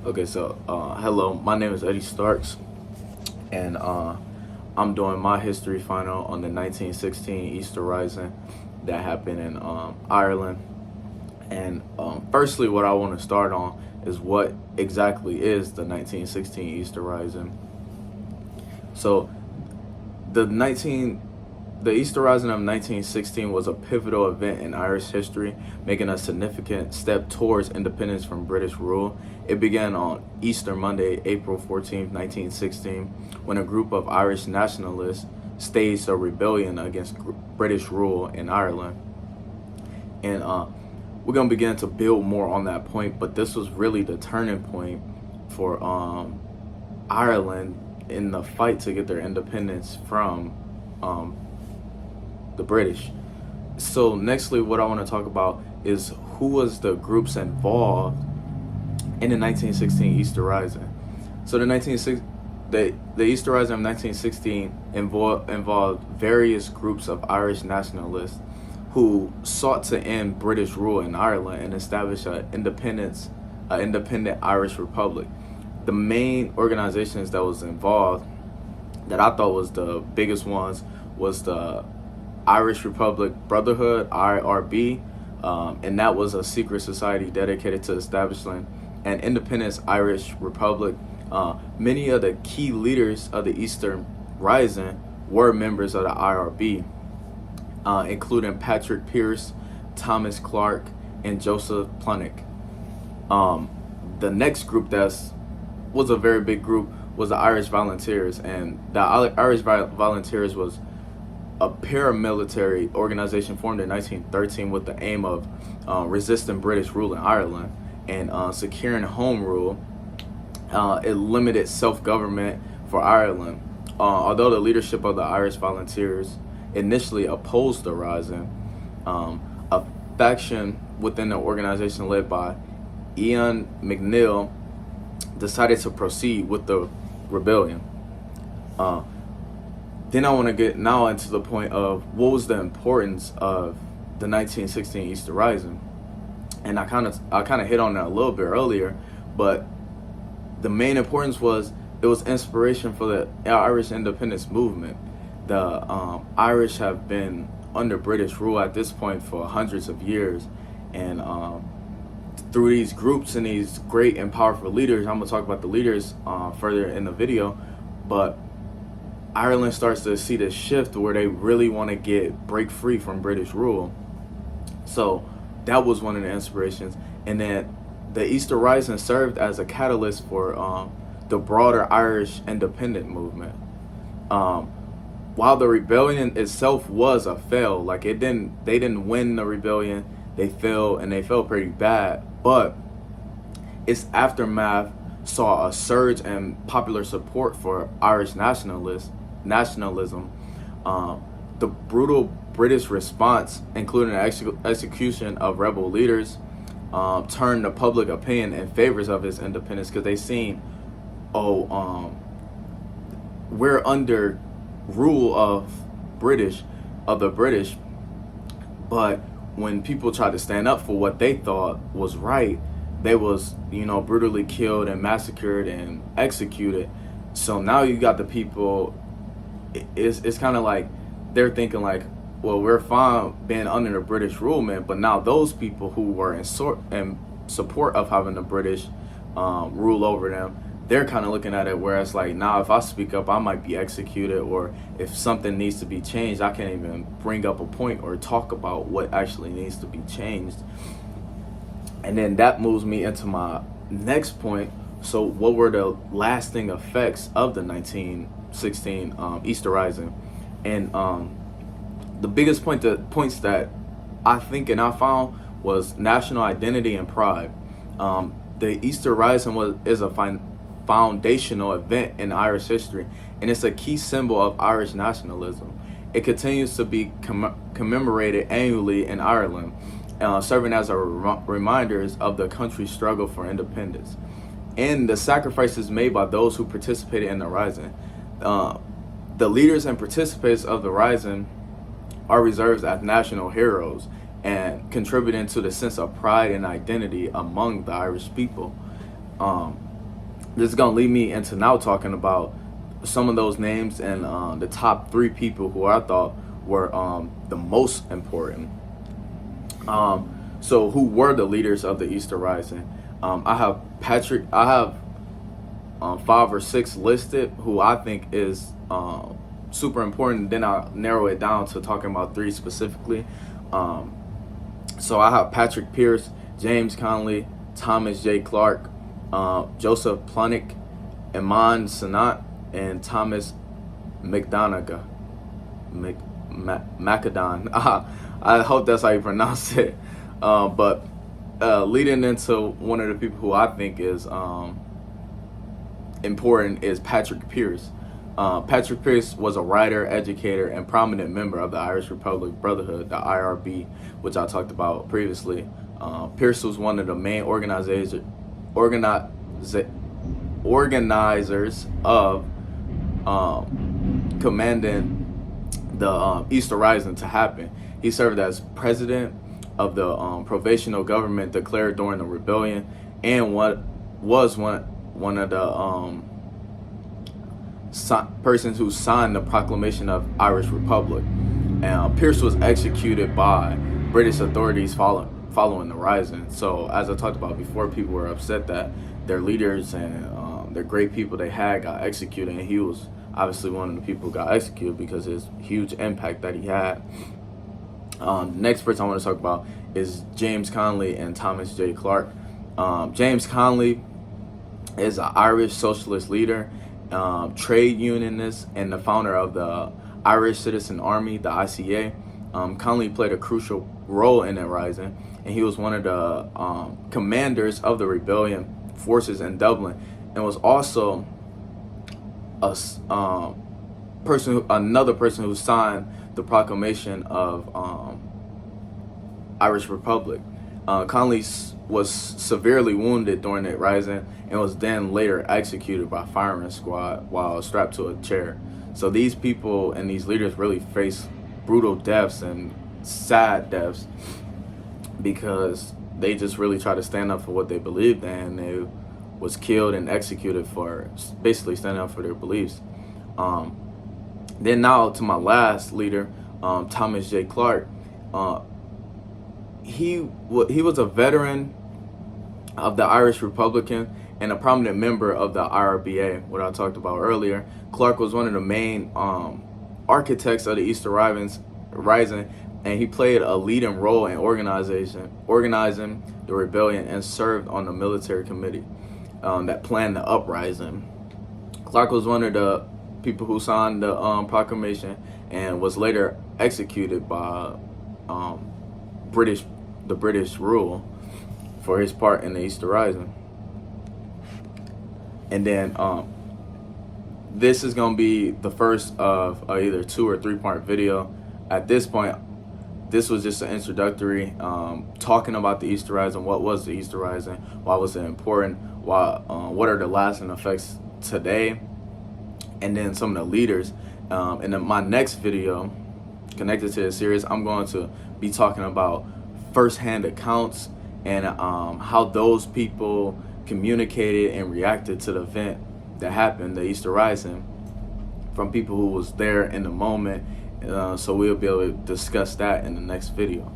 Okay, so hello, my name is Eddie Starks, and I'm doing my history final on the 1916 Easter Rising that happened in Ireland. And firstly, what I want to start on is what exactly is the 1916 Easter Rising. So the 19 the Easter Rising of 1916 was a pivotal event in Irish history, making a significant step towards independence from British rule. It began on Easter Monday, April 14th, 1916, when a group of Irish nationalists staged a rebellion against British rule in Ireland. And we're going to begin to build more on that point, but this was really the turning point for Ireland in the fight to get their independence from the British. So nextly, what I want to talk about is who was the groups involved in the 1916 Easter Rising. So the Easter Rising of 1916 involved various groups of Irish nationalists who sought to end British rule in Ireland and establish an independent Irish Republic. The main organizations that was involved, that I thought was the biggest ones, was the Irish Republic Brotherhood, IRB, and that was a secret society dedicated to establishing an independent Irish Republic. Many of the key leaders of the Eastern Rising were members of the IRB, including Patrick Pearse, Thomas Clark, and Joseph Plunket. The next group that was a very big group was the Irish Volunteers, and the Irish Volunteers was a paramilitary organization formed in 1913 with the aim of resisting British rule in Ireland and securing home rule. It limited self-government for Ireland. Although the leadership of the Irish Volunteers initially opposed the rising, a faction within the organization led by Ian McNeill decided to proceed with the rebellion. Then I want to get now into the point of what was the importance of the 1916 Easter Rising, and I kind of hit on that a little bit earlier, but the main importance was it was inspiration for the Irish independence movement. The Irish have been under British rule at this point for hundreds of years, and through these groups and these great and powerful leaders, I'm gonna talk about the leaders further in the video, but Ireland starts to see this shift where they really want to break free from British rule. So that was one of the inspirations. And then the Easter Rising served as a catalyst for the broader Irish independent movement. While the rebellion itself was a fail, like they didn't win the rebellion, they failed, and they failed pretty bad. But its aftermath saw a surge in popular support for Irish nationalism. The brutal British response, including the execution of rebel leaders, turned the public opinion in favor of its independence, because they seen, we're under rule of the British, but when people tried to stand up for what they thought was right, they was brutally killed and massacred and executed. So now you got the people. It's kind of like they're thinking like, well, we're fine being under the British rule, man, but now those people who were in support of having the British rule over them, they're kind of looking at it where it's like, now if I speak up, I might be executed, or if something needs to be changed, I can't even bring up a point or talk about what actually needs to be changed. And then that moves me into my next point. So what were the lasting effects of the 1916 Easter Rising? And the biggest points that I think and I found was national identity and pride. The Easter Rising is a foundational event in Irish history, and it's a key symbol of Irish nationalism. It continues to be commemorated annually in Ireland, serving as a reminders of the country's struggle for independence and the sacrifices made by those who participated in the Rising. The leaders and participants of the Rising are reserved as national heroes and contributing to the sense of pride and identity among the Irish people. this is gonna lead me into now talking about some of those names and the top 3 people who I thought were the most important. So who were the leaders of the Easter Rising? I have 5 or 6 listed who I think is super important. Then I'll narrow it down to talking about 3 specifically. So I have Patrick Pierce, James Connolly, Thomas J. Clark, Joseph Plunnick, Iman Sanat, and Thomas McDonough. Macadon. I hope that's how you pronounce it. But leading into one of the people who I think is important is Patrick Pierce. Patrick Pierce was a writer, educator, and prominent member of the Irish Republic Brotherhood, the IRB, which I talked about previously. Pierce was one of the main organizers of commanding the Easter Rising to happen. He served as president of the provisional government declared during the rebellion, and what was one of the persons who signed the proclamation of Irish Republic. And Pierce was executed by British authorities following the rising. So as I talked about before, people were upset that their leaders and their great people they had got executed, and he was obviously one of the people who got executed because of his huge impact that he had. Next person I want to talk about is James Connolly and Thomas J. Clark. James Connolly is an Irish socialist leader, trade unionist, and the founder of the Irish Citizen Army, the ICA. Connolly played a crucial role in the rising, and he was one of the commanders of the rebellion forces in Dublin, and was also another person who signed the proclamation of Irish Republic. Connolly was severely wounded during the rising and was then later executed by firing squad while strapped to a chair. So these people and these leaders really faced brutal deaths and sad deaths because they just really tried to stand up for what they believed in. They was killed and executed for basically standing up for their beliefs. Then now to my last leader, Thomas J. Clark. He was a veteran of the Irish Republican and a prominent member of the IRBA, what I talked about earlier. Clark was one of the main architects of the Easter Rising, and he played a leading role in organizing the rebellion and served on the military committee that planned the uprising. Clark was one of the people who signed the proclamation and was later executed by the British rule for his part in the Easter Rising. And then this is going to be the first of either 2 or 3 part video. At this point, this was just an introductory talking about the Easter Rising. What was the Easter Rising? Why was it important? What are the lasting effects today? And then some of the leaders. And then my next video connected to this series, I'm going to be talking about first-hand accounts and how those people communicated and reacted to the event that happened, the Easter Rising, from people who was there in the moment. So we'll be able to discuss that in the next video.